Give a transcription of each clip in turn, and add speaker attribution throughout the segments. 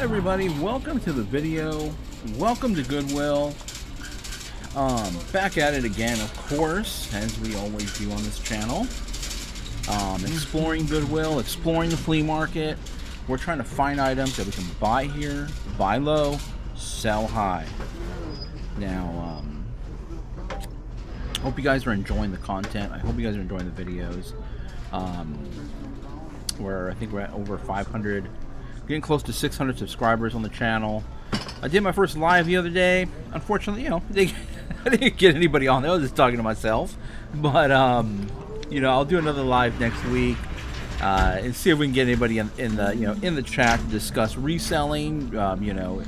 Speaker 1: everybody, welcome to the video. Welcome to Goodwill. Back at it again, of course, as we always do on this channel. Exploring Goodwill, exploring the flea market. We're trying to find items that we can buy here, buy low, sell high. Now, hope you guys are enjoying the content. I hope you guys are enjoying the videos. I think we're at over 500, getting close to 600 subscribers on the channel. I did my first live the other day. Unfortunately, I didn't get anybody on there. I was just talking to myself. But I'll do another live next week and see if we can get anybody in the chat to discuss reselling. How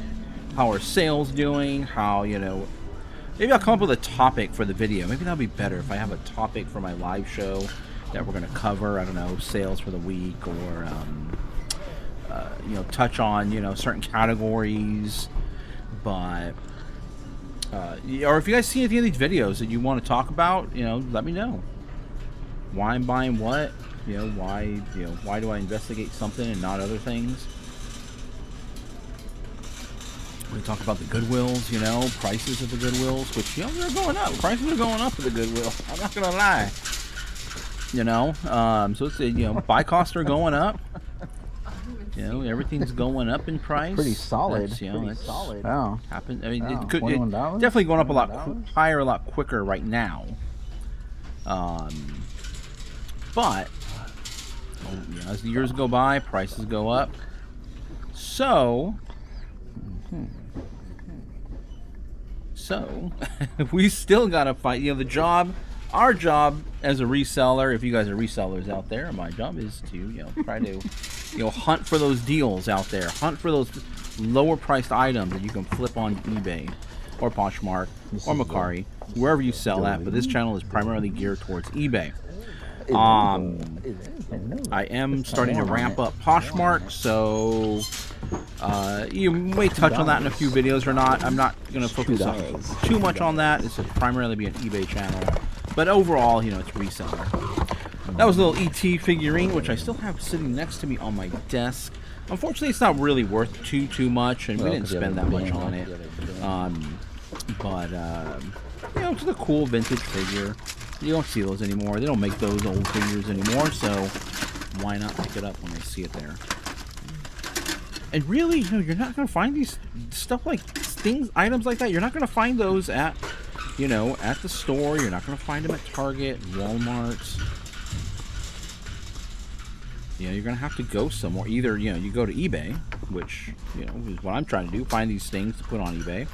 Speaker 1: our sales doing? How maybe I'll come up with a topic for the video. Maybe that'll be better if I have a topic for my live show that we're going to cover. I don't know, sales for the week, or touch on certain categories. But or if you guys see any of these videos that you want to talk about, let me know. Why I'm buying what, why do I investigate something and not other things? We talk about the Goodwills, prices of the Goodwills, which they're going up. Prices are going up at the Goodwill. I'm not gonna lie. So it's buy costs are going up. Everything's going up in price.
Speaker 2: Pretty solid.
Speaker 1: That's
Speaker 2: solid. Wow.
Speaker 1: Happened. I mean, it could definitely going up a lot higher, a lot quicker right now. But as the years go by, prices go up. So we still gotta fight. Our job as a reseller, if you guys are resellers out there, my job is to try to hunt for those deals out there, hunt for those lower priced items that you can flip on eBay or Poshmark or Mercari, wherever you sell at. But this channel is primarily geared towards eBay. I am starting to ramp up Poshmark, so you may touch on that in a few videos or not. I'm not going to focus too much on that. This will primarily be an eBay channel. But overall, it's reseller. That was a little ET figurine, which I still have sitting next to me on my desk. Unfortunately, it's not really worth too much, and we didn't spend that much on it. It's a cool vintage figure. You don't see those anymore. They don't make those old figures anymore, so why not pick it up when I see it there? And really, you're not going to find these stuff like items like that. You're not going to find those at at the store. You're not going to find them at Target, Walmart. You're going to have to go somewhere. Either, you go to eBay, which, is what I'm trying to do, find these things to put on eBay.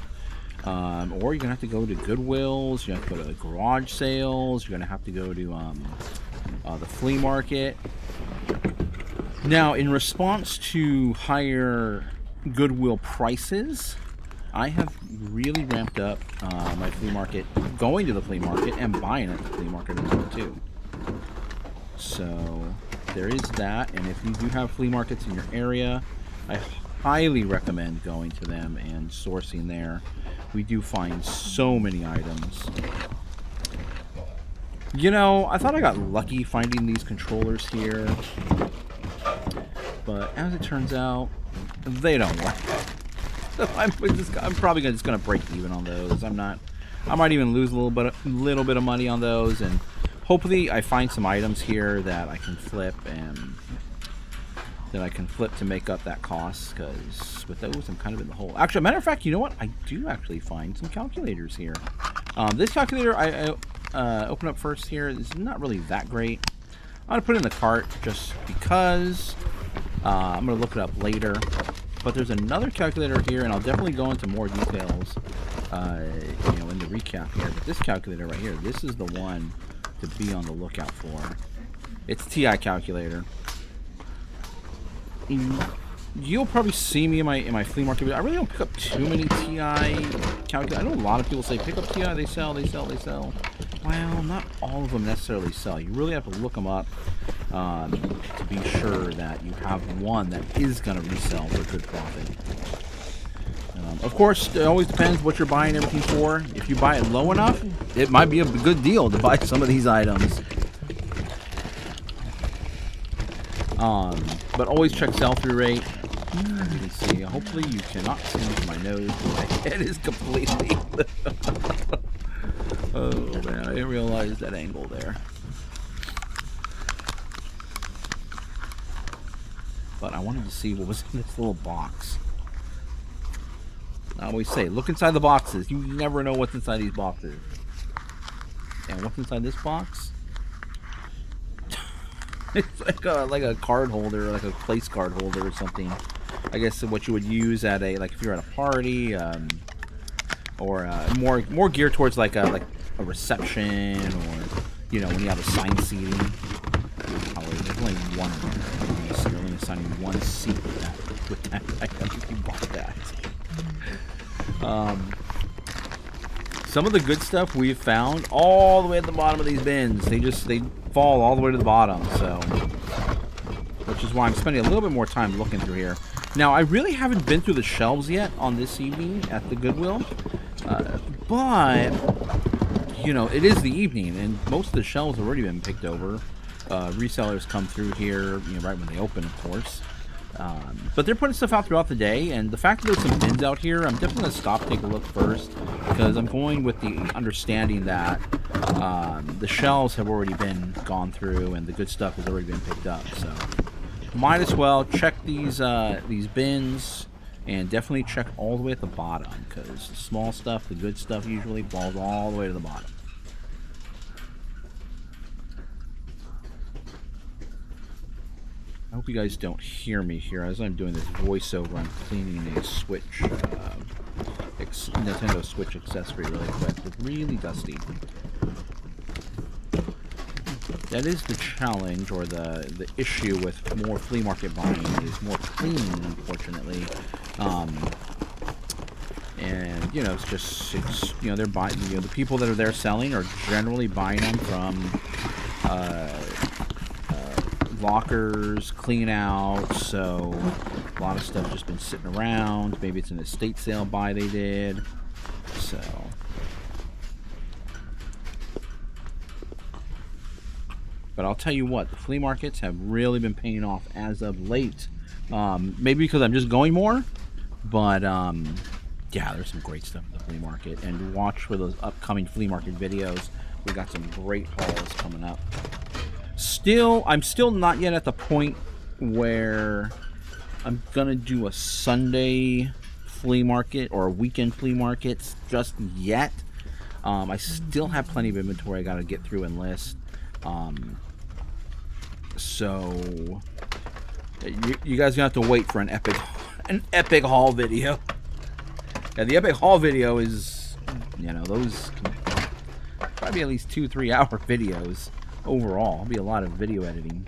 Speaker 1: Or you're going to have to go to Goodwills, you have to go to the garage sales, you're going to have to go to the flea market. Now, in response to higher Goodwill prices, I have really ramped up my flea market, going to the flea market and buying at the flea market as well too. So there is that, and if you do have flea markets in your area, I highly recommend going to them and sourcing there. We do find so many items. I thought I got lucky finding these controllers here, but as it turns out, they don't work. So I'm probably just gonna break even on those. I might even lose a little bit of money on those, and hopefully I find some items here that I can flip to make up that cost, because with those I'm kind of in the hole. Actually, matter of fact, you know what? I do actually find some calculators here. This calculator I open up first here is not really that great. I'm gonna put it in the cart just because I'm gonna look it up later. But there's another calculator here, and I'll definitely go into more details in the recap here. But this calculator right here, this is the one to be on the lookout for. It's TI calculator. You'll probably see me in my flea market video. I really don't pick up too many TI calculators. I know a lot of people say pick up TI, they sell. Well, not all of them necessarily sell. You really have to look them up to be sure that you have one that is going to resell for good profit. Of course, it always depends what you're buying everything for. If you buy it low enough, it might be a good deal to buy some of these items. But always check sell-through rate. As you can see, hopefully you cannot see my nose. My head is completely... Oh man, I didn't realize that angle there. But I wanted to see what was in this little box. I always say, look inside the boxes. You never know what's inside these boxes. And what's inside this box? It's like a card holder, like a place card holder or something. I guess what you would use at a, like if you're at a party, or more geared towards like a reception, or you know, when you have assigned seating. Oh, there's only one in there. So you're only assigning one seat with that item if you bought that. Some of the good stuff we've found all the way at the bottom of these bins. They fall all the way to the bottom, so which is why I'm spending a little bit more time looking through here. Now, I really haven't been through the shelves yet on this evening at the Goodwill, but you know, it is the evening, and most of the shelves have already been picked over. Resellers come through here, you know, right when they open, of course. But they're putting stuff out throughout the day, and the fact that there's some bins out here, I'm definitely going to stop, take a look first, because I'm going with the understanding that the shelves have already been gone through, and the good stuff has already been picked up. So might as well check these bins, and definitely check all the way at the bottom, because the small stuff, the good stuff, usually falls all the way to the bottom. I hope you guys don't hear me here as I'm doing this voiceover. I'm cleaning a Switch, Nintendo Switch accessory really quick. It's really dusty. That is the challenge, or the issue with more flea market buying, is more cleaning, unfortunately. And you know, it's you know, they're buying. You know, the people that are there selling are generally buying them from lockers, clean out, so a lot of stuff just been sitting around. Maybe it's an estate sale buy they did. So but I'll tell you what, the flea markets have really been paying off as of late. Maybe because I'm just going more, but yeah, there's some great stuff at the flea market, and watch for those upcoming flea market videos. We got some great hauls coming up. I'm still not yet at the point where I'm gonna do a Sunday flea market or a weekend flea market just yet. I still have plenty of inventory I gotta get through and list. So you guys are gonna have to wait for an epic haul video. Yeah, the epic haul video is, you know, those can probably be at least 2-3 hour videos. Overall, it'll be a lot of video editing.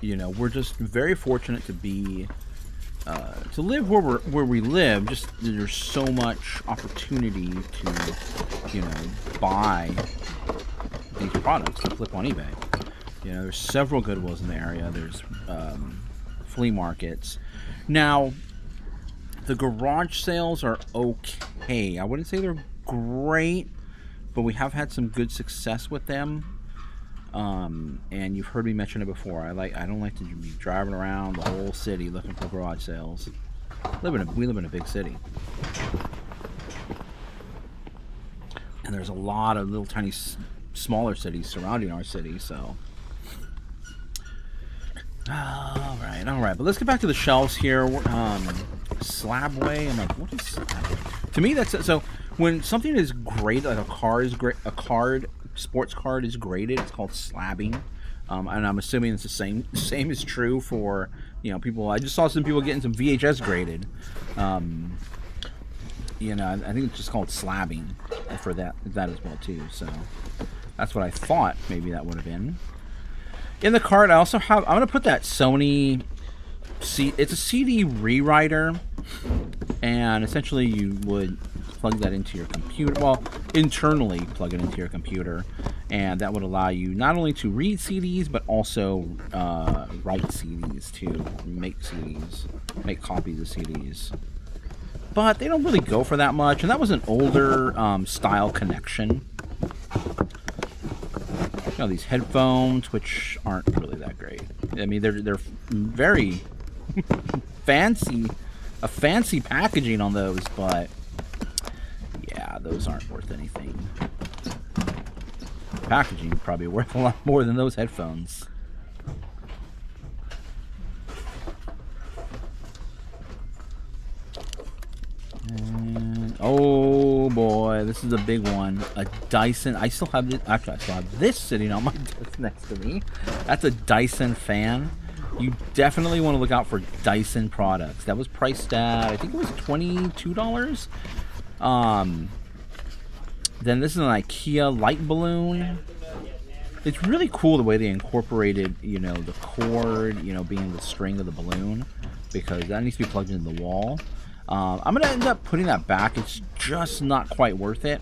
Speaker 1: You know, we're just very fortunate to be to live where we live. Just there's so much opportunity to, you know, buy these products to flip on eBay. You know, there's several Goodwills in the area. There's flea markets. Now, the garage sales are okay. I wouldn't say they're great, but we have had some good success with them. And you've heard me mention it before. I don't like to be driving around the whole city looking for garage sales. We live in a big city, and there's a lot of little tiny smaller cities surrounding our city. So all right, but let's get back to the shelves here. Slabway. I'm like, what is Slabway? To me, that's so. When something is great, like sports card is graded, it's called slabbing. And I'm assuming it's the same is true for, you know, people. I just saw some people getting some VHS graded. You know, I think it's just called slabbing for that as well too. So that's what I thought maybe that would have been. In the cart, I also have. I'm gonna put that Sony. It's a CD rewriter, and essentially you would plug that into your computer. Well, internally plug it into your computer, and that would allow you not only to read CDs but also write CDs too, make copies of CDs. But they don't really go for that much, and that was an older style connection. know, these headphones, which aren't really that great. I mean, they're very fancy, a fancy packaging on those, but yeah, those aren't worth anything. Packaging probably worth a lot more than those headphones. And, oh boy, this is a big one. A Dyson. I still have this. Actually, I still have this sitting on my desk next to me. That's a Dyson fan. You definitely want to look out for Dyson products. That was priced at, I think it was $22. Then this is an IKEA light balloon. It's really cool the way they incorporated, you know, the cord, you know, being the string of the balloon, because that needs to be plugged into the wall. I'm going to end up putting that back. It's just not quite worth it.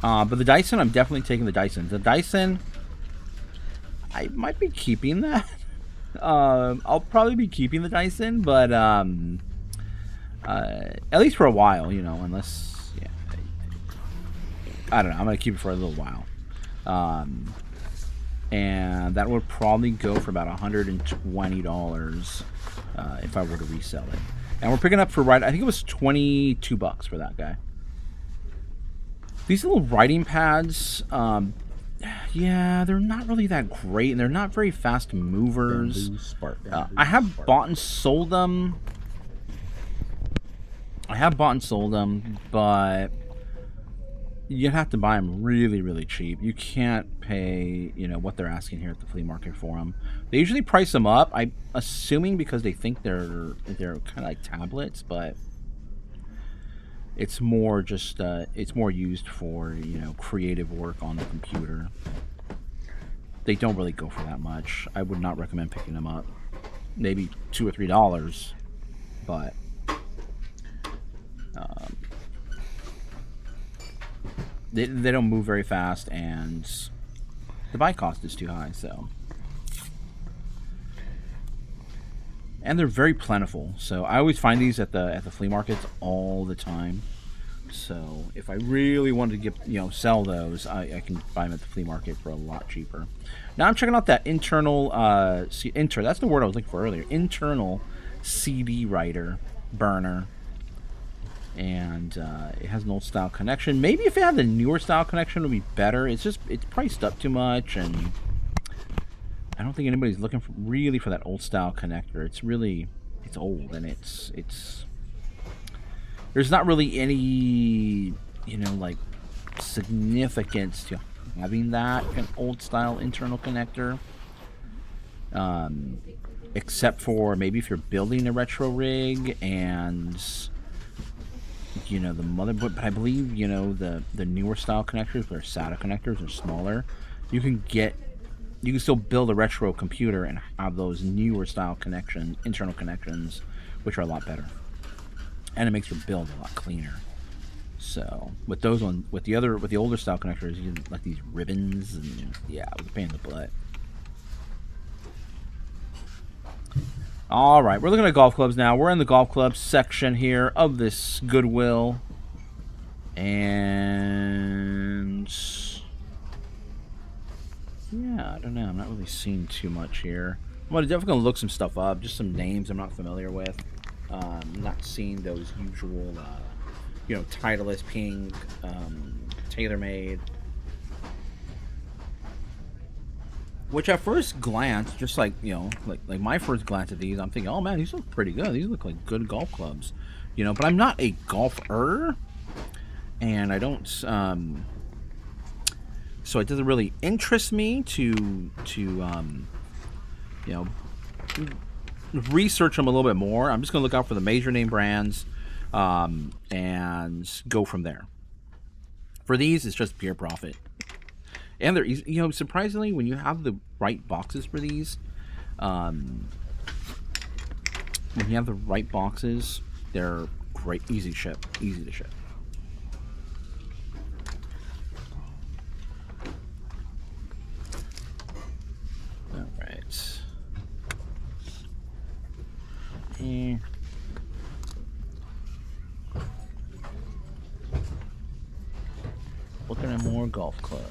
Speaker 1: But the Dyson, I'm definitely taking the Dyson. The Dyson, I might be keeping that. I'll probably be keeping the Dyson, but at least for a while, you know, unless, yeah, I don't know. I'm going to keep it for a little while. And that would probably go for about $120 if I were to resell it. And we're picking up for, I think it was $22 for that guy. These little writing pads, yeah, they're not really that great, and they're not very fast movers. I have bought and sold them. But you have to buy them really, really cheap. You can't pay, you know, what they're asking here at the flea market for them. They usually price them up, I'm assuming because they think they're kind of like tablets, but it's more just it's more used for, you know, creative work on the computer. They don't really go for that much. I would not recommend picking them up. Maybe $2 or $3, but they don't move very fast, and the buy cost is too high. So, and they're very plentiful. So I always find these at the flea markets all the time. So if I really wanted to get, you know, sell those, I can buy them at the flea market for a lot cheaper. Now I'm checking out that internal that's the word I was looking for earlier. Internal CD writer burner. And it has an old style connection. Maybe if it had the newer style connection, it would be better. It's priced up too much, and I don't think anybody's looking really for that old style connector. It's old, and it's there's not really any, you know, like significance to having that an old style internal connector, except for maybe if you're building a retro rig and, you know, the motherboard. But I believe, you know, the newer style connectors, where SATA connectors are smaller, you can still build a retro computer and have those newer style internal connections, which are a lot better, and it makes your build a lot cleaner. So with the older style connectors, you get like these ribbons, and yeah, it was a pain in the butt. All right, we're looking at golf clubs now. We're in the golf club section here of this Goodwill, and yeah, I don't know. I'm not really seeing too much here. I'm definitely gonna look some stuff up, just some names I'm not familiar with. I'm not seeing those usual, you know, Titleist, Pink, TaylorMade. Which at first glance, just like, you know, like my first glance at these, I'm thinking, oh man, these look pretty good. These look like good golf clubs, you know. But I'm not a golfer, and I don't, so it doesn't really interest me to you know, research them a little bit more. I'm just gonna look out for the major name brands, and go from there. For these, it's just pure profit. And they're easy, you know, surprisingly, when you have the right boxes for these, when you have the right boxes, they're great, easy to ship. All right. Looking at more golf clubs.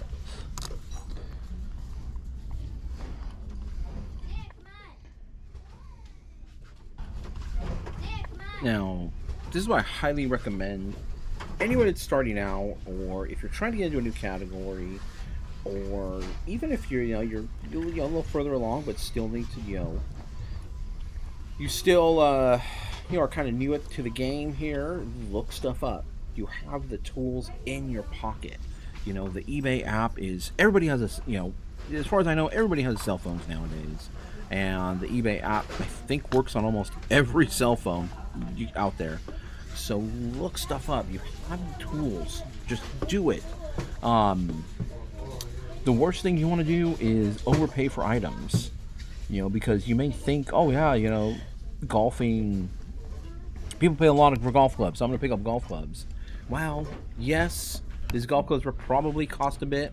Speaker 1: Now, this is what I highly recommend anyone that's starting out, or if you're trying to get into a new category, or even if you're you're a little further along but still need to you still are kind of new to the game here. Look stuff up. You have the tools in your pocket. The eBay app is, everybody has as far as I know, everybody has cell phones nowadays, and the eBay app, I think, works on almost every cell phone out there. So look stuff up. You have the tools. Just do it. The worst thing you want to do is overpay for items. Because you may think, oh yeah, golfing, people pay a lot for golf clubs, so I'm going to pick up golf clubs. Well, yes, these golf clubs will probably cost a bit,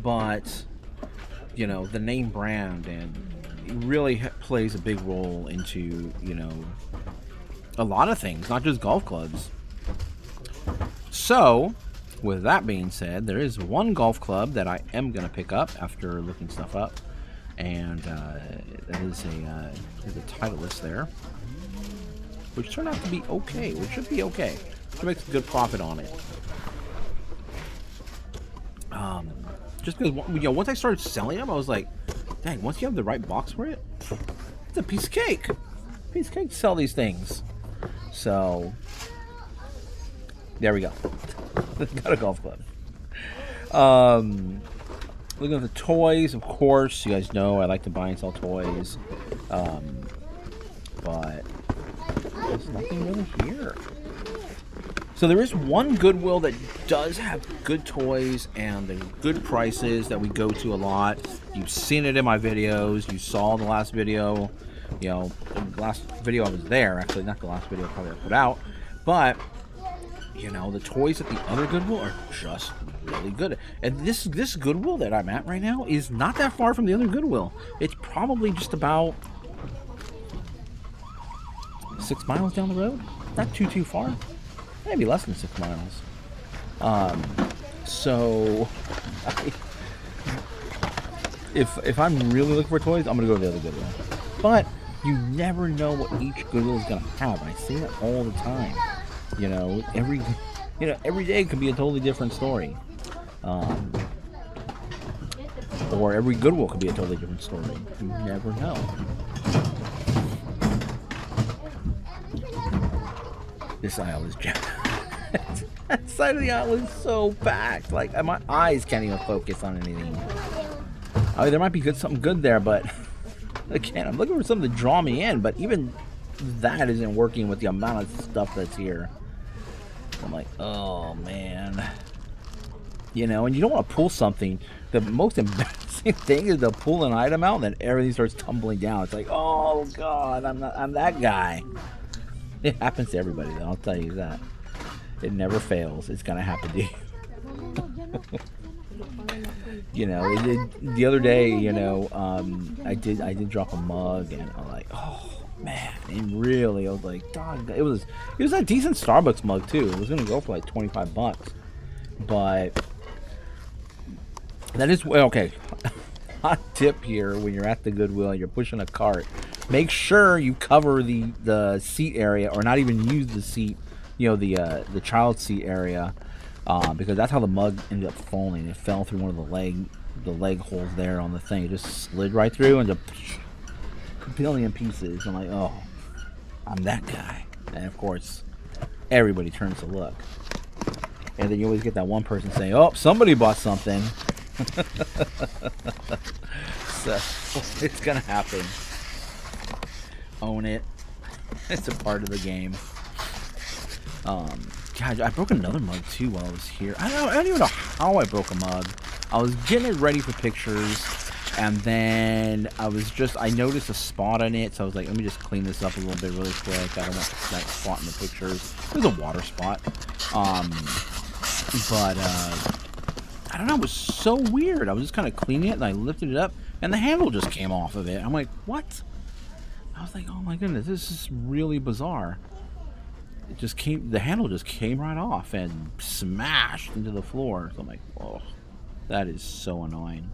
Speaker 1: but the name brand and it really plays a big role into a lot of things, not just golf clubs. So with that being said, there is one golf club that I am going to pick up after looking stuff up, and that is there's a Titleist there, which turned out to be okay, which should be okay. Should make a good profit on it. Just because once I started selling them, I was like, dang, once you have the right box for it, it's a piece of cake. Piece of cake to sell these things. So there we go. Got a golf club. Looking at the toys, of course, you guys know I like to buy and sell toys. But there's nothing really here. So there is one Goodwill that does have good toys and the good prices that we go to a lot. You've seen it in my videos. You saw the last video. The last video I was there, actually, not the last video probably I put out. But the toys at the other Goodwill are just really good. And this Goodwill that I'm at right now is not that far from the other Goodwill. It's probably just about 6 miles down the road. Not too far. Maybe less than 6 miles. So if I'm really looking for toys, I'm gonna go to the other Goodwill. But you never know what each Goodwill is gonna have. I see that all the time. Every day could be a totally different story. Or every Goodwill could be a totally different story. You never know. This aisle is jammed. That side of the aisle is so packed. Like, my eyes can't even focus on anything. I mean, there might be something good there, but again, I'm looking for something to draw me in, but even that isn't working with the amount of stuff that's here. I'm like, oh man. And you don't want to pull something. The most embarrassing thing is to pull an item out and then everything starts tumbling down. It's like, oh god, I'm that guy. It happens to everybody though, I'll tell you that. It never fails. It's gonna happen to you. The other day, I did drop a mug and I'm like, oh man, and really I was like, dog, it was a decent Starbucks mug too. It was gonna go for like $25. But that is okay. Hot tip here: when you're at the Goodwill and you're pushing a cart, make sure you cover the seat area, or not even use the seat, the child seat area, because that's how the mug ended up falling. It fell through one of the leg holes there on the thing. It just slid right through and just a billion pieces. I'm like, oh, I'm that guy. And of course, everybody turns to look. And then you always get that one person saying, oh, somebody bought something. So it's gonna happen. Own it. It's a part of the game. God, I broke another mug too while I was here. I don't even know how I broke a mug. I was getting it ready for pictures, and then I noticed a spot on it, so I was like, let me just clean this up a little bit really quick. I don't want that spot in the pictures. It was a water spot. But I don't know, it was so weird. I was just kind of cleaning it, and I lifted it up, and the handle just came off of it. I'm like, what? I was like, oh my goodness, this is really bizarre. The handle just came right off and smashed into the floor. So I'm like, whoa, that is so annoying.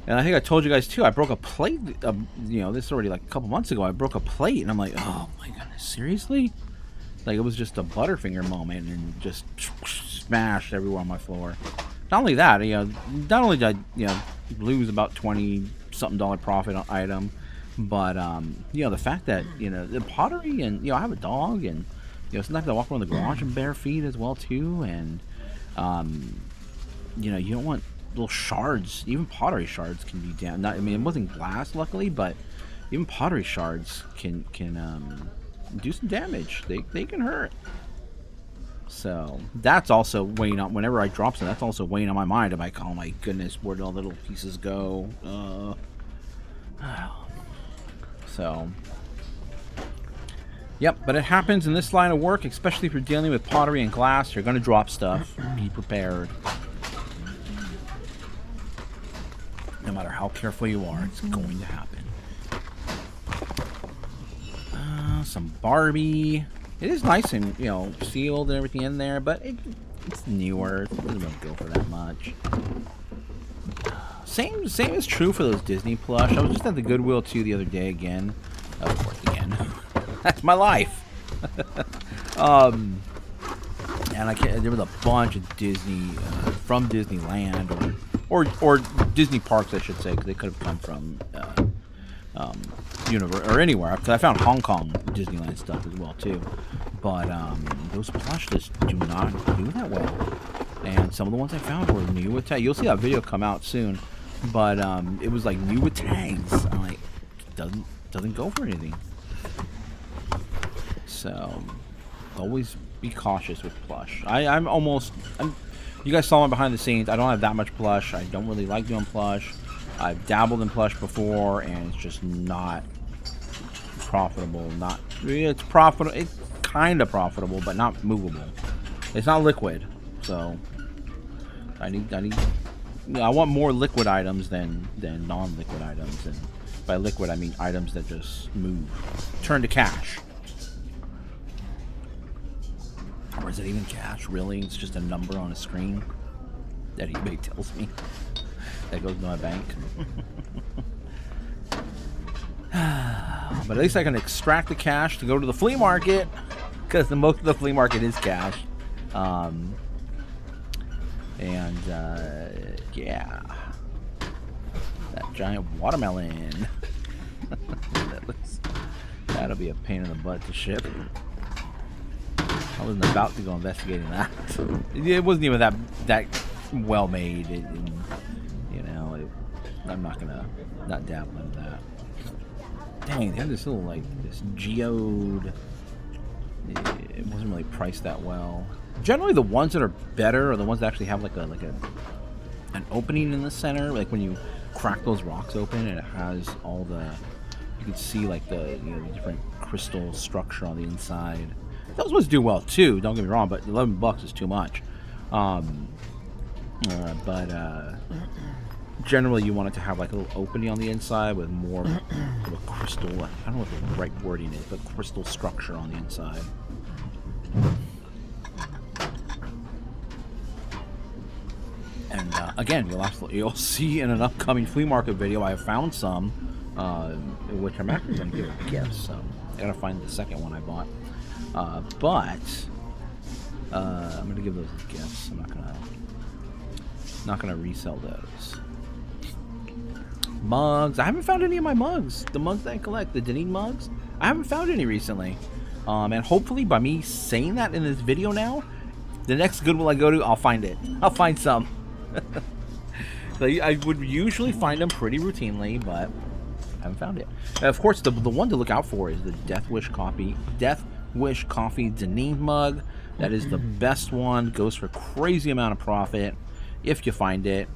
Speaker 1: And I think I told you guys too, I broke a plate, you know, this is already like a couple months ago. I broke a plate, and I'm like, oh my goodness, seriously? Like, it was just a Butterfinger moment, and just smashed everywhere on my floor. Not only that, you know, not only did I, you know, lose about $20-something profit on item, but, you know, the fact that, you know, the pottery, and, you know, I have a dog, and, you know, sometimes I walk around the garage in bare feet as well, too, and, you know, you don't want little shards. Even pottery shards can be down. Not, I mean, it wasn't glass, luckily, but even pottery shards can do some damage. They can hurt. So that's also weighing on. Whenever I drop some, that's also weighing on my mind. I'm like, oh my goodness, where did all the little pieces go? So, yep. But it happens in this line of work, especially if you're dealing with pottery and glass. You're going to drop stuff. Be prepared. No matter how careful you are, it's going to happen. Some Barbie. It is nice and, you know, sealed and everything in there, but it's newer. It doesn't really go for that much. Same is true for those Disney plush. I was just at the Goodwill too the other day again. Of course, again. That's my life. And there was a bunch of Disney from Disneyland or Disney parks, I should say, because they could have come from Universe or anywhere. Because I found Hong Kong Disneyland stuff as well too. But those plush just do not do that well. And some of the ones I found were new with tags. You'll see that video come out soon. But it was like new with tags. I'm like, doesn't go for anything. So always be cautious with plush. You guys saw me behind the scenes. I don't have that much plush. I don't really like doing plush. I've dabbled in plush before, and it's just not profitable. It's profitable. It's kind of profitable, but not movable. It's not liquid, so I want more liquid items than non-liquid items. And by liquid, I mean items that just move, turn to cash. Or is it even cash, really? It's just a number on a screen that eBay tells me that goes to my bank. But at least I can extract the cash to go to the flea market, because most of the flea market is cash. Yeah. That giant watermelon. That'll be a pain in the butt to ship. I wasn't about to go investigating that. It wasn't even that well made. You know, I'm not dabble into that. Dang, they had this little this geode. It wasn't really priced that well. Generally, the ones that are better are the ones that actually have an opening in the center. Like when you crack those rocks open, and it has all the, you can see the different crystal structure on the inside. Those ones do well too, don't get me wrong, but $11 is too much. Generally you want it to have a little opening on the inside with more of a crystal, I don't know what the right wording is, but crystal structure on the inside. And again, you'll see in an upcoming flea market video, I have found some, which I'm actually going to give a gift, so I gotta find the second one I bought. But I'm gonna give those as gifts. I'm not gonna resell those. Mugs. I haven't found any of my mugs. The mugs that I collect, the Deneen mugs. I haven't found any recently. And hopefully, by me saying that in this video now, the next Goodwill I go to, I'll find it. I'll find some. So I would usually find them pretty routinely, but I haven't found it. Of course, the one to look out for is the Death Wish Coffee Deneen mug. That is the best one. Goes for a crazy amount of profit if you find it.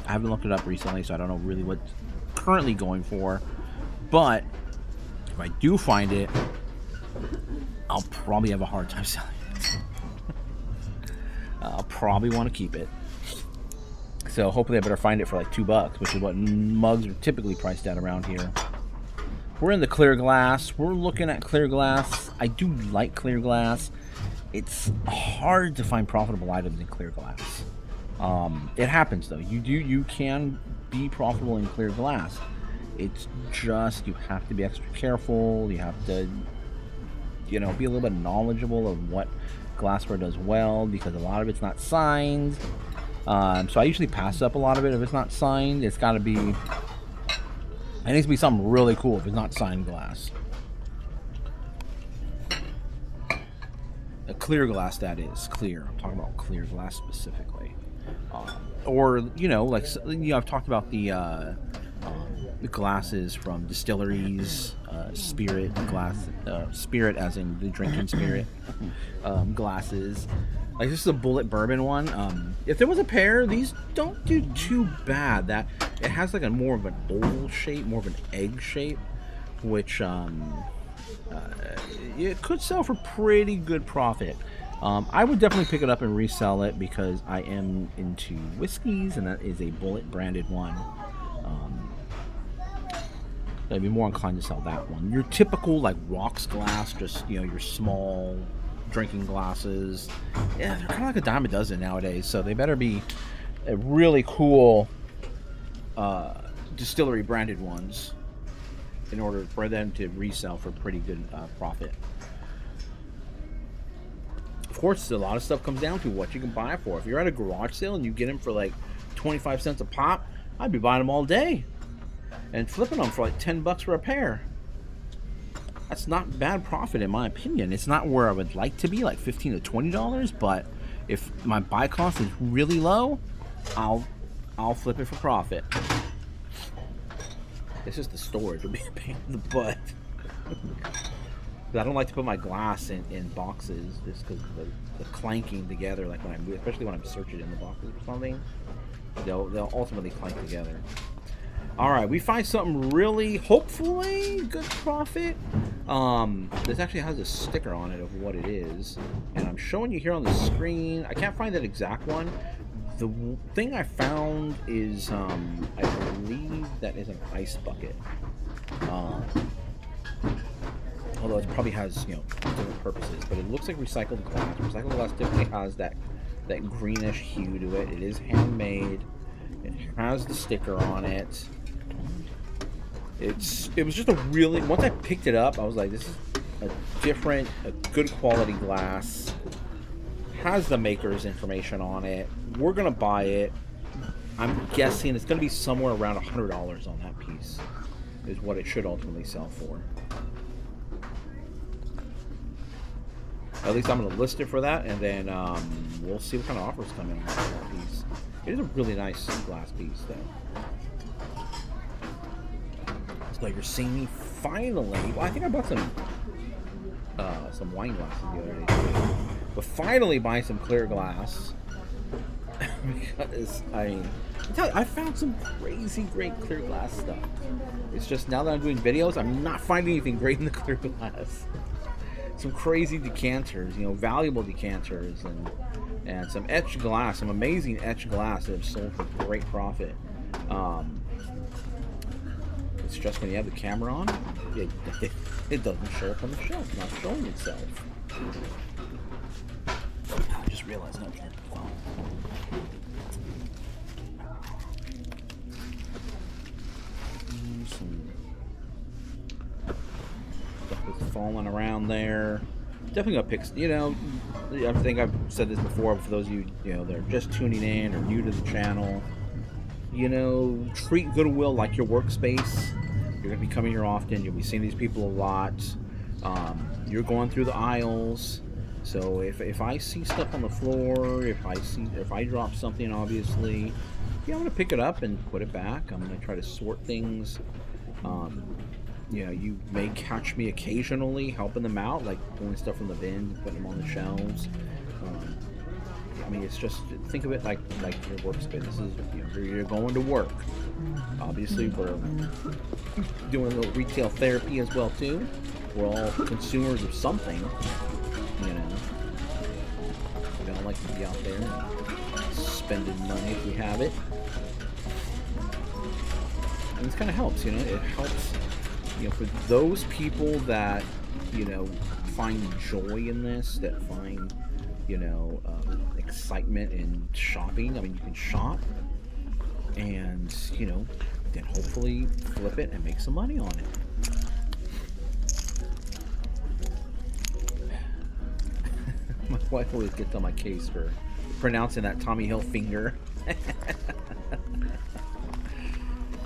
Speaker 1: I haven't looked it up recently, so I don't know really what it's currently going for. But if I do find it, I'll probably have a hard time selling it. I'll probably want to keep it. So hopefully I better find it for $2, which is what mugs are typically priced at around here. We're in the clear glass. We're looking at clear glass. I do like clear glass. It's hard to find profitable items in clear glass. It happens though. You can be profitable in clear glass. It's just, you have to be extra careful. You have to, you know, be a little bit knowledgeable of what glassware does well, because a lot of it's not signed. So I usually pass up a lot of it if it's not signed. It's got to be, it needs to be something really cool if it's not signed glass. A clear glass, that is clear. I'm talking about clear glass specifically. Or, you know, like, you know, I've talked about the glasses from distilleries, spirit glass, spirit as in the drinking spirit, glasses. Like, this is a bullet bourbon one. If there was a pair, these don't do too bad. That it has like a more of an oval shape, more of an egg shape, which it could sell for pretty good profit. I would definitely pick it up and resell it because I am into whiskeys, and that is a bullet branded one. I'd be more inclined to sell that one. Your typical like rocks glass, just, you know, your small drinking glasses, yeah, they're kind of like a dime a dozen nowadays. So they better be a really cool distillery branded ones in order for them to resell for pretty good profit. Of course, a lot of stuff comes down to what you can buy for. If you're at a garage sale and you get them for like 25 cents a pop, I'd be buying them all day and flipping them for like 10 bucks for a pair. That's not bad profit in my opinion. It's not where I would like to be, like $15 to $20, but if my buy cost is really low, I'll flip it for profit. It's just the storage would be a pain in the butt. I don't like to put my glass in boxes just because the clanking together, like when I move, especially when I'm searching in the boxes or something, they'll ultimately clank together. All right, we find something really, hopefully, good profit. This actually has a sticker on it of what it is, and I'm showing you here on the screen. I can't find that exact one. The thing I found is, I believe that is an ice bucket. Although it probably has, you know, different purposes, but it looks like recycled glass. Recycled glass typically has that greenish hue to it. It is handmade. It has the sticker on it. It was just a really, once I picked it up, I was like, this is a good quality glass. Has the maker's information on it. We're gonna buy it. I'm guessing it's gonna be somewhere around $100 on that piece, is what it should ultimately sell for. At least I'm gonna list it for that, and then we'll see what kind of offers come in on that piece. It is a really nice glass piece, though. So you're seeing me finally. Well, I think I bought some wine glasses the other day too. But finally buying some clear glass because I found some crazy great clear glass stuff. It's just now that I'm doing videos, I'm not finding anything great in the clear glass. Some crazy decanters, you know, valuable decanters, and some etched glass, some amazing etched glass that have sold for great profit. It's just when you have the camera on, it doesn't show up on the shelf. It's not showing itself. I just realized I turned the phone. Some stuff is falling around there. Definitely gonna pick, you know, I think I've said this before, but for those of you, you know, that are just tuning in or new to the channel, you know, treat Goodwill like your workspace. You're going to be coming here often. You'll be seeing these people a lot. You're going through the aisles. So if I see stuff on the floor, if I drop something, obviously, yeah, I'm going to pick it up and put it back. I'm going to try to sort things. You know, you may catch me occasionally helping them out, like pulling stuff from the bin, putting them on the shelves. I mean, it's just, think of it like your workspace. This is, you know, you're going to work. Obviously, we're doing a little retail therapy as well too. We're all consumers of something, you know. We don't like to be out there and spending money if we have it. And this kind of helps, you know. It helps, you know, for those people that, you know, find joy in this, that find, you know, excitement in shopping. I mean, you can shop. and you know, then hopefully flip it and make some money on it. My wife always gets on my case for pronouncing that Tommy Hill finger.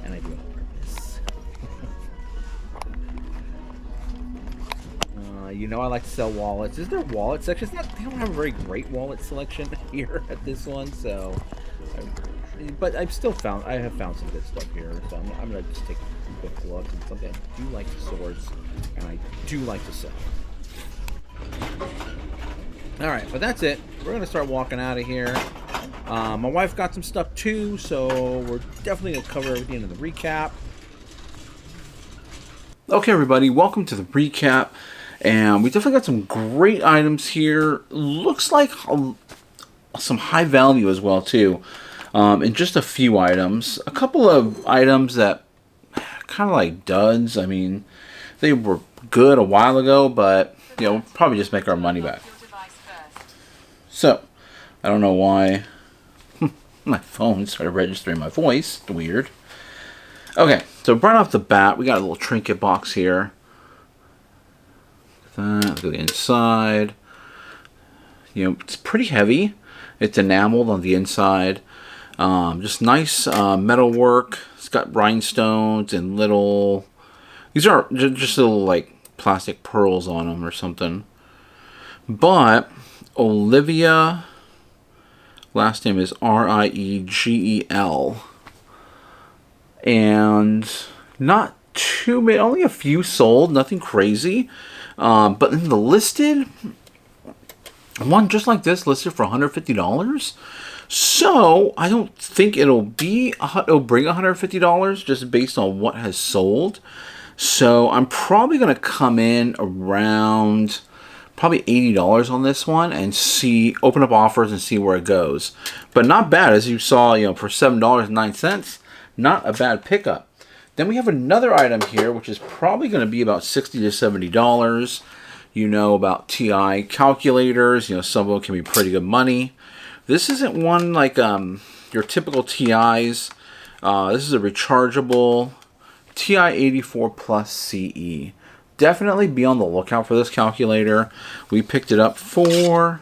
Speaker 1: And I do it on purpose. You know I like to sell wallets. Is there a wallet section? They don't have a very great wallet selection here at this one, so... But I have found some good stuff here, so I'm going to just take a quick look and something I do like to source, and I do like to sell. Alright, but that's it. We're going to start walking out of here. My wife got some stuff too, so we're definitely going to cover everything in the recap. Okay, everybody, welcome to the recap. And we definitely got some great items here. Looks like some high value as well, too. And just a few items. A couple of items that kind of like duds. I mean, they were good a while ago, but, you know, we'll probably just make our money back. So, I don't know why my phone started registering my voice. It's weird. Okay, so right off the bat, we got a little trinket box here. Look at the inside. You know, it's pretty heavy. It's enameled on the inside. Just nice metal work. It's got rhinestones and little... These are just little, like, plastic pearls on them or something. But Olivia, last name is Riegel. And not too many, only a few sold, nothing crazy. But in the listed one just like this, listed for $150. So I don't think it'll bring $150 just based on what has sold. So I'm probably going to come in around probably $80 on this one and open up offers and see where it goes. But not bad, as you saw, you know, for $7.09, not a bad pickup. Then we have another item here, which is probably going to be about $60 to $70. You know about TI calculators. You know, some of them can be pretty good money. This isn't one like your typical TIs. This is a rechargeable TI-84 Plus CE. Definitely be on the lookout for this calculator. We picked it up for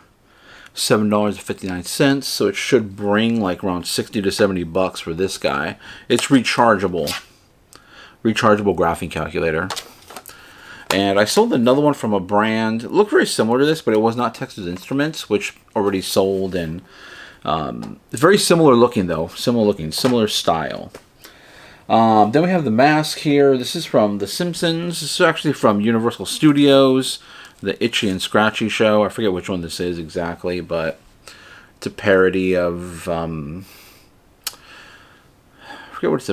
Speaker 1: $7.59, so it should bring like around $60 to $70 for this guy. It's rechargeable graphing calculator. And I sold another one from a brand. It looked very similar to this, but it was not Texas Instruments, which already sold. And very similar looking, though. Similar style. Then we have the mask here. This is from The Simpsons. This is actually from Universal Studios, the Itchy and Scratchy show. I forget which one this is exactly, but it's a parody of... I forget what it's...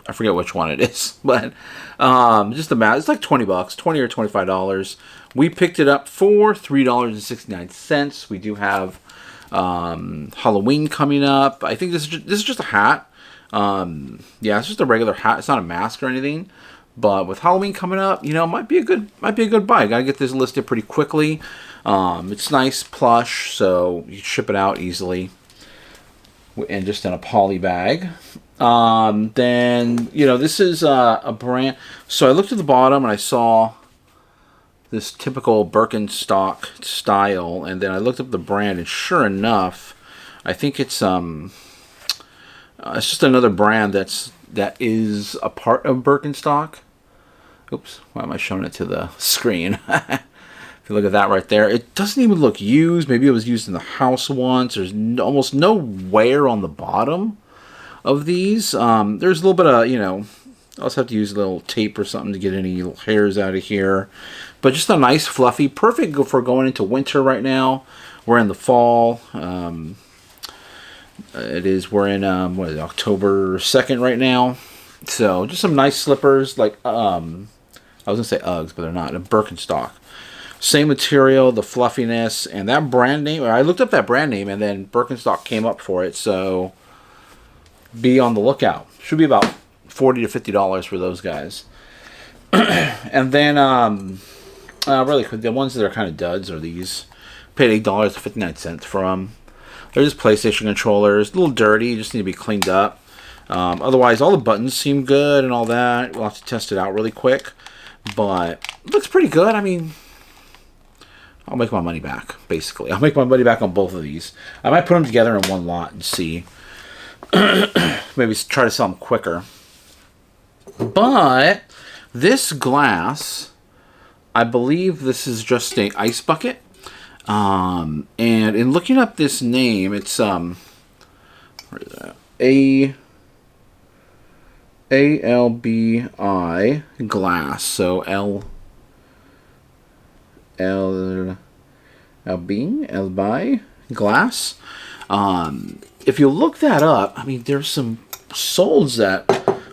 Speaker 1: I forget which one it is, but just the mask. It's like $20, $20 or $25. We picked it up for $3.69. We do have Halloween coming up. I think this is just a hat. Yeah, it's just a regular hat. It's not a mask or anything. But with Halloween coming up, you know, might be a good buy. Gotta get this listed pretty quickly. It's nice plush, so you ship it out easily, and just in a poly bag. Then, you know, this is a brand. So I looked at the bottom and I saw this typical Birkenstock style, and then I looked up the brand, and sure enough, I think it's just another brand that is a part of Birkenstock. Oops, why am I showing it to the screen? If you look at that right there, it doesn't even look used. Maybe it was used in the house once. There's almost no wear on the bottom of these. There's a little bit of, you know, I also have to use a little tape or something to get any little hairs out of here. But just a nice, fluffy, perfect for going into winter right now. We're in the fall. We're in, October 2nd right now. So just some nice slippers, like, I was going to say Uggs, but they're not. A Birkenstock. Same material, the fluffiness, and that brand name. I looked up that brand name, and then Birkenstock came up for it, so be on the lookout. Should be about $40 to $50 for those guys. And then, really quick, the ones that are kind of duds are these. Paid $8.59 for them. They're just PlayStation controllers. A little dirty, just need to be cleaned up. Otherwise, all the buttons seem good and all that. We'll have to test it out really quick. But it looks pretty good. I mean, I'll make my money back, basically. I'll make my money back on both of these. I might put them together in one lot and see. Maybe try to sell them quicker. But this glass, I believe this is just an ice bucket. And in looking up this name, it's where is that? ALBI glass. So LBI glass. If you look that up, I mean, there's some soles that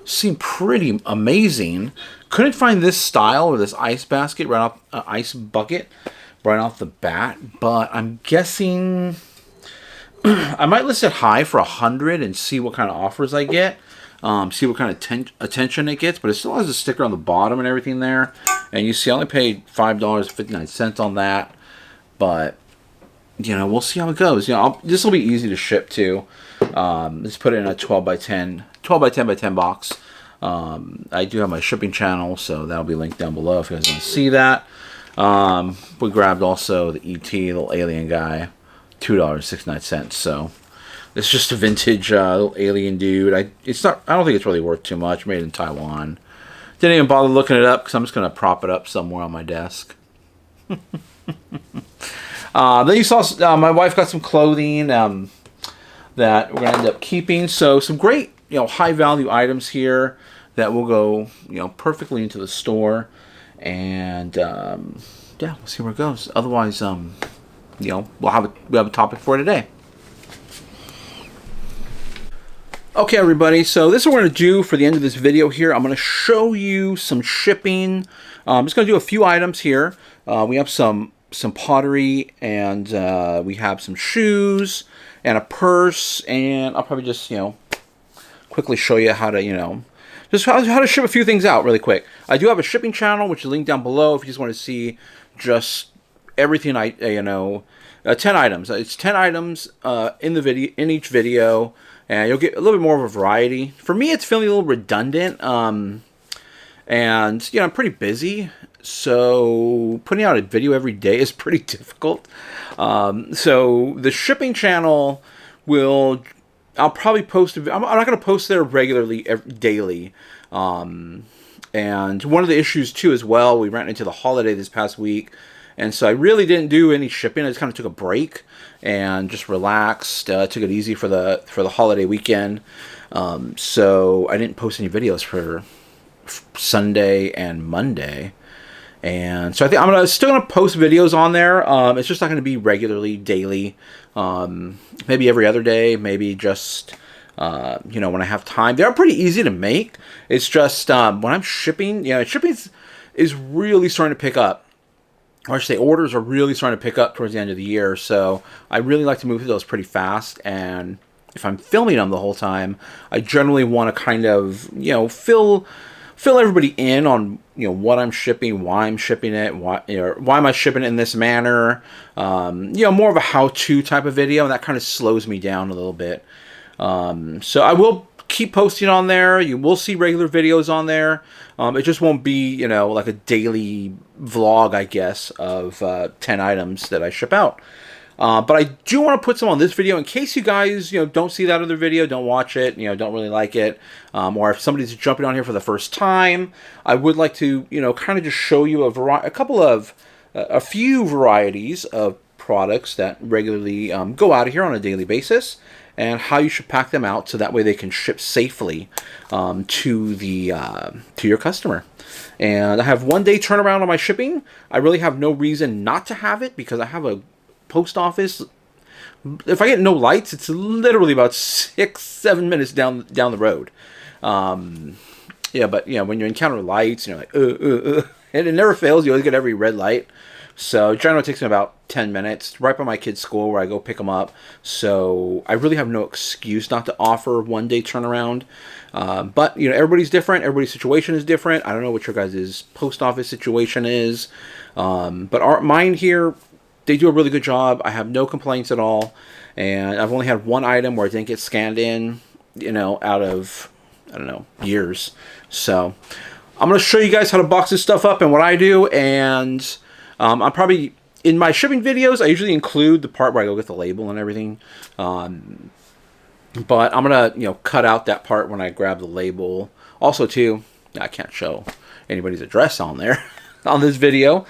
Speaker 1: seem pretty amazing. Couldn't find this style or this ice basket right off ice bucket right off the bat, but I'm guessing I might list it high for 100 and see what kind of offers I get. See what kind of attention it gets, but it still has a sticker on the bottom and everything there. And you see, I only paid $5.59 on that, but you know, we'll see how it goes. You know, this will be easy to ship too. Let's put it in a 12 by 10 by 10 box. I do have my shipping channel, so that'll be linked down below if you guys want to see that. We grabbed also the ET, little alien guy, $2.69. So it's just a vintage little alien dude. I don't think it's really worth too much. Made in Taiwan. Didn't even bother looking it up because I'm just gonna prop it up somewhere on my desk. Then you saw my wife got some clothing that we're gonna end up keeping. So some great, you know, high value items here that will go, you know, perfectly into the store. And yeah, we'll see where it goes. Otherwise, you know, we have a topic for today. Okay, everybody. So this is what we're gonna do for the end of this video here. I'm gonna show you some shipping. I'm just gonna do a few items here. We have some pottery, and we have some shoes and a purse, and I'll probably just, you know, quickly show you how to, you know, just how to ship a few things out really quick. I do have a shipping channel, which is linked down below if you just want to see just everything 10 items. It's 10 items in each video, and you'll get a little bit more of a variety. For me, it's feeling a little redundant, and you know, I'm pretty busy, so putting out a video every day is pretty difficult. So the shipping channel I'll probably post. I'm not going to post there regularly, daily. And one of the issues too, as well, we ran into the holiday this past week, and so I really didn't do any shipping. I just kind of took a break and just relaxed. Took it easy for the holiday weekend. So I didn't post any videos for Sunday and Monday. And so I think I'm still gonna post videos on there. It's just not gonna be regularly, daily. Maybe every other day. Maybe just you know, when I have time. They're pretty easy to make. It's just when I'm shipping, you know, shipping is really starting to pick up. Or I should say, orders are really starting to pick up towards the end of the year. So I really like to move through those pretty fast. And if I'm filming them the whole time, I generally want to kind of, you know, fill everybody in on, you know, what I'm shipping, why I'm shipping it, why am I shipping it in this manner. You know, more of a how-to type of video, and that kind of slows me down a little bit. So I will keep posting on there. You will see regular videos on there. It just won't be, you know, like a daily vlog, I guess, of 10 items that I ship out. But I do want to put some on this video in case you guys, you know, don't see that other video, don't watch it, you know, don't really like it, or if somebody's jumping on here for the first time, I would like to, you know, kind of just show you a few varieties of products that regularly go out of here on a daily basis, and how you should pack them out so that way they can ship safely to your customer. And I have 1 day turnaround on my shipping. I really have no reason not to have it because I have a post office. If I get no lights, it's literally about 6-7 minutes down the road. Yeah, but you know, when you encounter lights, you're like, and it never fails. You always get every red light. So generally it takes me about 10 minutes, right by my kid's school where I go pick them up. So I really have no excuse not to offer 1 day turnaround. But you know, everybody's different. Everybody's situation is different. I don't know what your guys' post office situation is. But mine here, they do a really good job. I have no complaints at all. And I've only had one item where it didn't get scanned in, you know, out of, I don't know, years. So I'm going to show you guys how to box this stuff up and what I do. And I'm probably, in my shipping videos, I usually include the part where I go get the label and everything. But I'm going to, you know, cut out that part when I grab the label. Also, too, I can't show anybody's address on there on this video.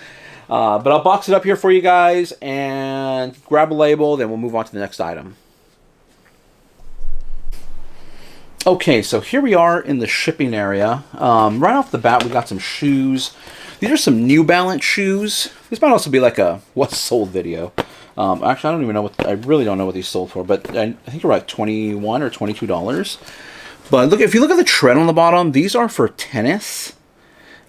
Speaker 1: But I'll box it up here for you guys and grab a label, then we'll move on to the next item. Okay, so here we are in the shipping area. Right off the bat, we got some shoes. These are some New Balance shoes. This might also be like a what's sold video. Actually, I don't even know what, I really don't know what these sold for, but I think they're like $21 or $22. But look, if you look at the tread on the bottom, these are for tennis.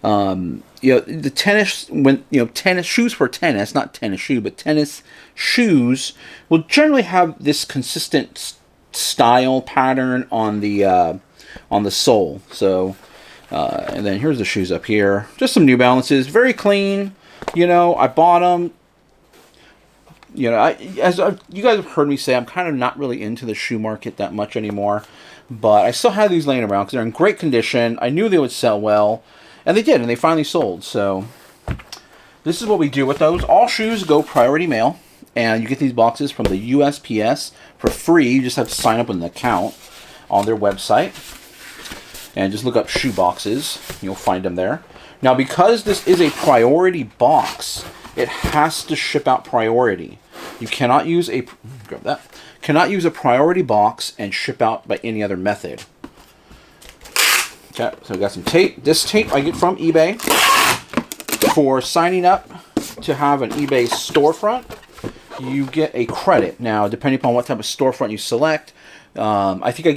Speaker 1: You know, the tennis, when, you know, tennis shoes for tennis, not tennis shoe, but tennis shoes will generally have this consistent style pattern on the sole. So, and then here's the shoes up here. Just some New Balances, very clean. You know, I bought them. You know, you guys have heard me say, I'm kind of not really into the shoe market that much anymore. But I still have these laying around because they're in great condition. I knew they would sell well. And they did, and they finally sold. So this is what we do with those. All shoes go priority mail, and you get these boxes from the USPS for free. You just have to sign up with an account on their website, and just look up shoe boxes. You'll find them there. Now, because this is a priority box, it has to ship out priority. You cannot use a priority box and ship out by any other method. Okay, so we got some tape. This tape I get from eBay for signing up to have an eBay storefront. You get a credit. Now, depending upon what type of storefront you select, I think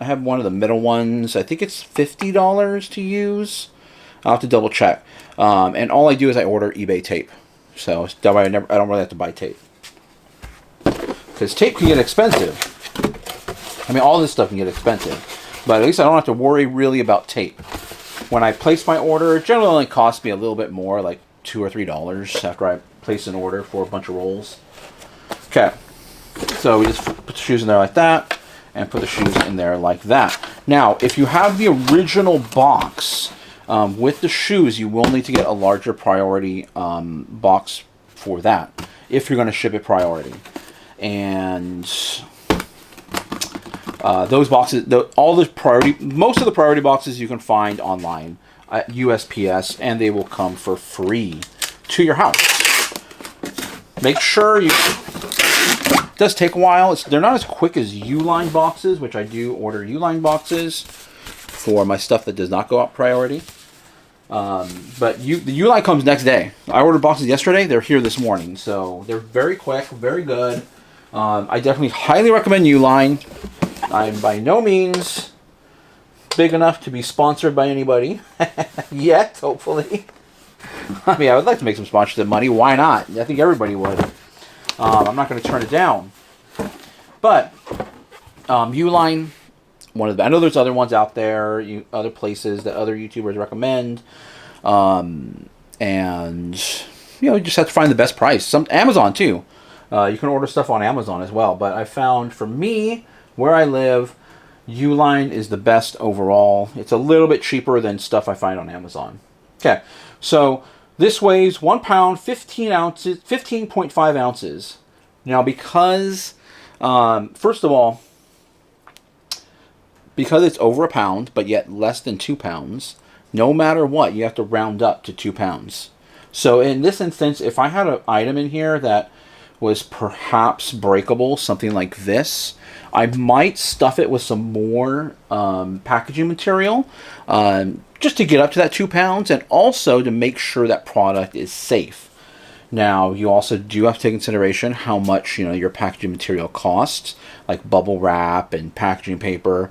Speaker 1: I have one of the middle ones. I think it's $50 to use. I'll have to double check. And all I do is I order eBay tape. So that way I don't really have to buy tape. Because tape can get expensive. I mean, all this stuff can get expensive. But at least I don't have to worry really about tape. When I place my order, it generally only costs me a little bit more, like $2 or $3 after I place an order for a bunch of rolls. Okay, so we just put the shoes in there like that, and put the shoes in there like that. Now, if you have the original box with the shoes, you will need to get a larger priority box for that, if you're going to ship it priority. And those boxes, most of the priority boxes you can find online at USPS, and they will come for free to your house. Make sure it does take a while. They're not as quick as U-line boxes, which I do order U-line boxes for my stuff that does not go out priority. But the U-line comes next day. I ordered boxes yesterday. They're here this morning, so they're very quick, very good. I definitely highly recommend U-line. I'm by no means big enough to be sponsored by anybody yet, hopefully. I mean, I would like to make some sponsorship money. Why not? I think everybody would. I'm not going to turn it down. But Uline, I know there's other ones out there, other places that other YouTubers recommend. And, you know, you just have to find the best price. Amazon, too. You can order stuff on Amazon as well. But I found, for me, where I live, Uline is the best overall. It's a little bit cheaper than stuff I find on Amazon. Okay, so this weighs 1 pound, 15 ounces, 15.5 ounces. Now, because, first of all, because it's over a pound, but yet less than 2 pounds, no matter what, you have to round up to 2 pounds. So in this instance, if I had an item in here that was perhaps breakable, something like this, I might stuff it with some more packaging material just to get up to that 2 pounds, and also to make sure that product is safe. Now, you also do have to take consideration how much, you know, your packaging material costs, like bubble wrap and packaging paper.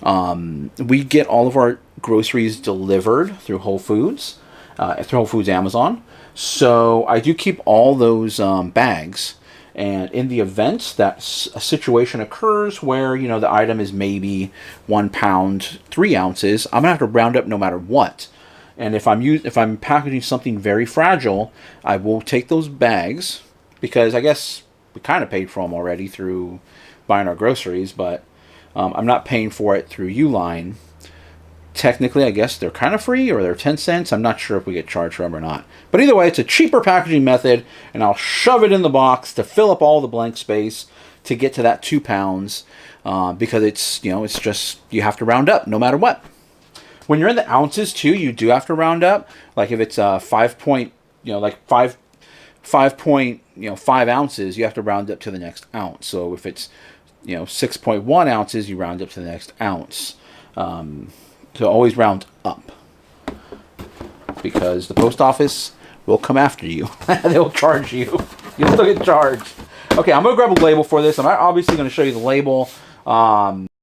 Speaker 1: We get all of our groceries delivered through Whole Foods, Amazon. So I do keep all those bags. And in the event that a situation occurs where, you know, the item is maybe 1 pound, 3 ounces, I'm going to have to round up no matter what. And if I'm packaging something very fragile, I will take those bags, because I guess we kind of paid for them already through buying our groceries, but I'm not paying for it through Uline. Technically, I guess they're kind of free, or they're 10 cents. I'm not sure if we get charged for them or not. But either way, it's a cheaper packaging method, and I'll shove it in the box to fill up all the blank space to get to that 2 pounds, because it's just, you have to round up no matter what. When you're in the ounces too, you do have to round up. Like if it's 5.5 ounces, you have to round up to the next ounce. So if it's 6.1 ounces, you round up to the next ounce. So always round up, because the post office will come after you. They'll charge you. You'll still get charged. Okay, I'm going to grab a label for this. I'm obviously going to show you the label.